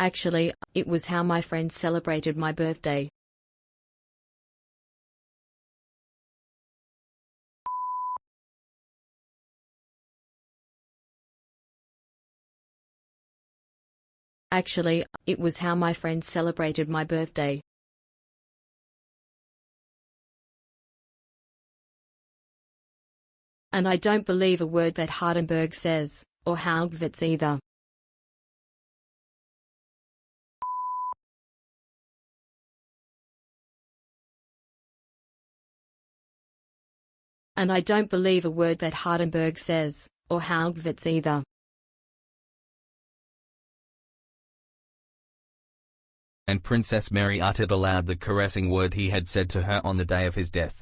Actually, it was how my friends celebrated my birthday. Actually, it was how my friends celebrated my birthday. And I don't believe a word that Hardenberg says, or Haugwitz either. And I don't believe a word that Hardenberg says, or Haugwitz either. And Princess Mary uttered aloud the caressing word he had said to her on the day of his death.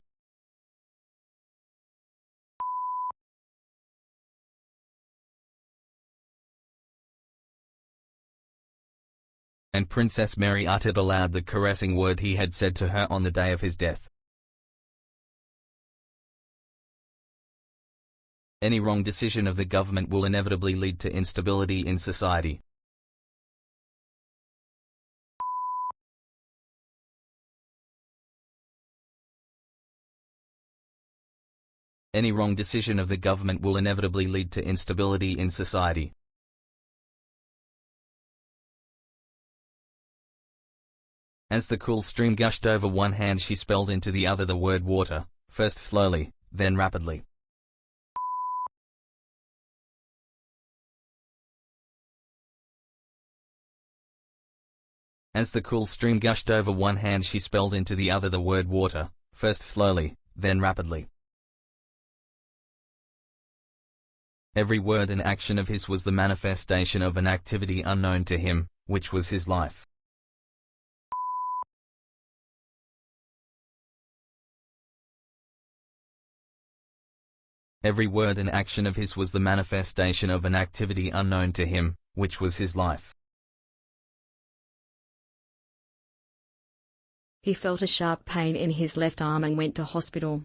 And Princess Mary uttered aloud the caressing word he had said to her on the day of his death. Any wrong decision of the government will inevitably lead to instability in society. Any wrong decision of the government will inevitably lead to instability in society. As the cool stream gushed over one hand, she spelled into the other the word water, first slowly, then rapidly. As the cool stream gushed over one hand, she spelled into the other the word water, first slowly, then rapidly. Every word and action of his was the manifestation of an activity unknown to him, which was his life. Every word and action of his was the manifestation of an activity unknown to him, which was his life. He felt a sharp pain in his left arm and went to hospital.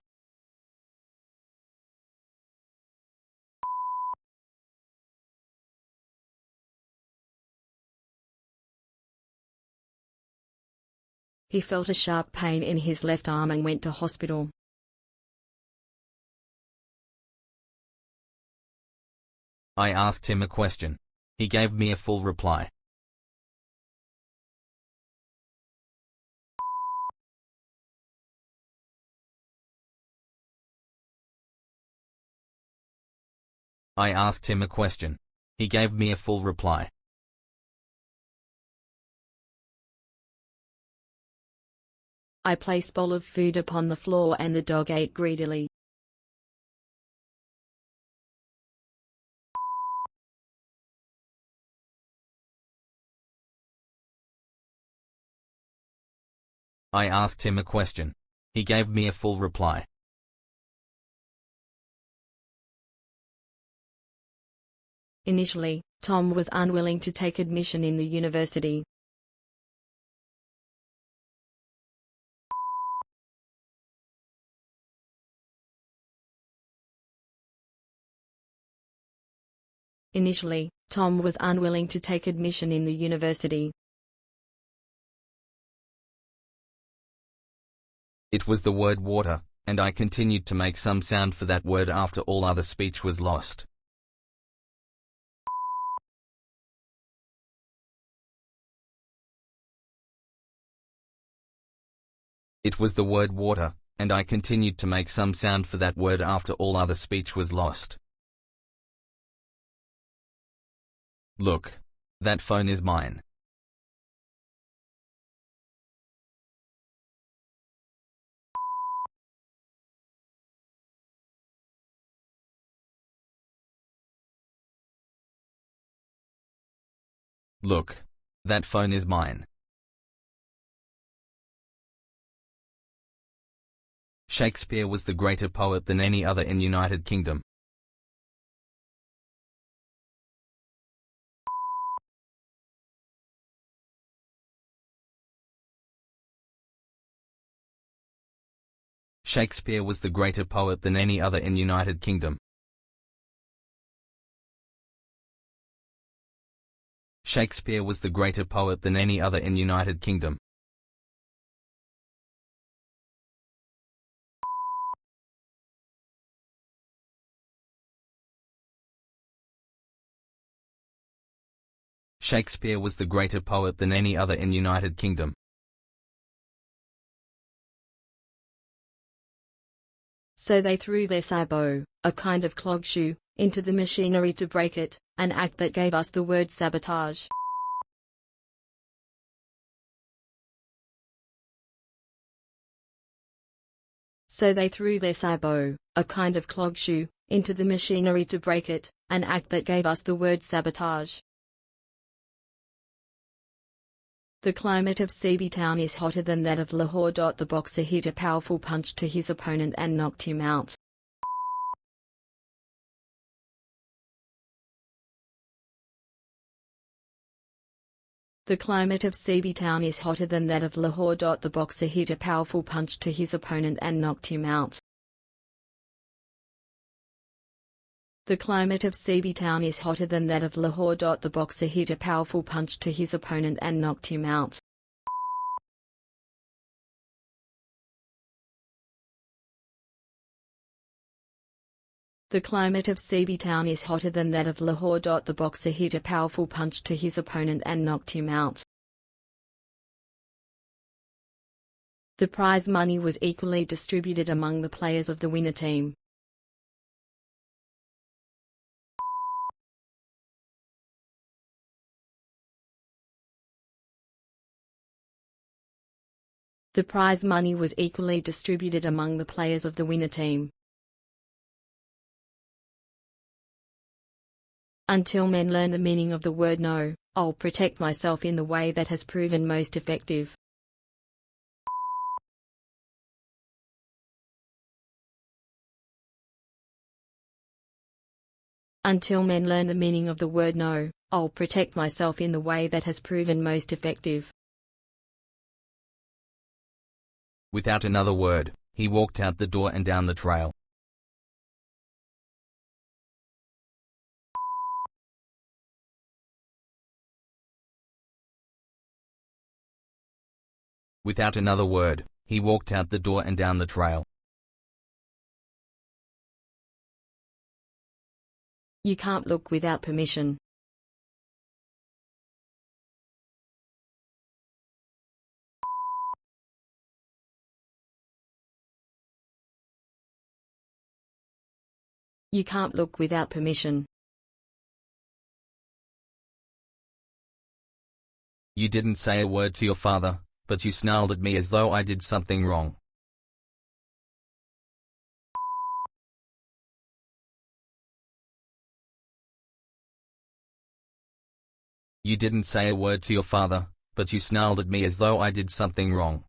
He felt a sharp pain in his left arm and went to hospital. I asked him a question. He gave me a full reply. I asked him a question. He gave me a full reply. I placed a bowl of food upon the floor and the dog ate greedily. I asked him a question. He gave me a full reply. Initially, Tom was unwilling to take admission in the university. Initially, Tom was unwilling to take admission in the university. It was the word water, and I continued to make some sound for that word after all other speech was lost. It was the word water, and I continued to make some sound for that word after all other speech was lost. Look, that phone is mine. Look, that phone is mine. Shakespeare was the greater poet than any other in United Kingdom. Shakespeare was the greater poet than any other in United Kingdom. Shakespeare was the greater poet than any other in United Kingdom. Shakespeare was the greater poet than any other in United Kingdom. So they threw their sabot, a kind of clog shoe, into the machinery to break it, an act that gave us the word sabotage. So they threw their sabot, a kind of clog shoe, into the machinery to break it, an act that gave us the word sabotage. The climate of CB Town is hotter than that of Lahore. The boxer hit a powerful punch to his opponent and knocked him out. The climate of CB Town is hotter than that of Lahore. The boxer hit a powerful punch to his opponent and knocked him out. The climate of CB Town is hotter than that of Lahore. The boxer hit a powerful punch to his opponent and knocked him out. The climate of CB Town is hotter than that of Lahore. The boxer hit a powerful punch to his opponent and knocked him out. The prize money was equally distributed among the players of the winner team. The prize money was equally distributed among the players of the winner team. Until men learn the meaning of the word no, I'll protect myself in the way that has proven most effective. Until men learn the meaning of the word no, I'll protect myself in the way that has proven most effective. Without another word, he walked out the door and down the trail. Without another word, he walked out the door and down the trail. You can't look without permission. You can't look without permission. You didn't say a word to your father, but you snarled at me as though I did something wrong. You didn't say a word to your father, but you snarled at me as though I did something wrong.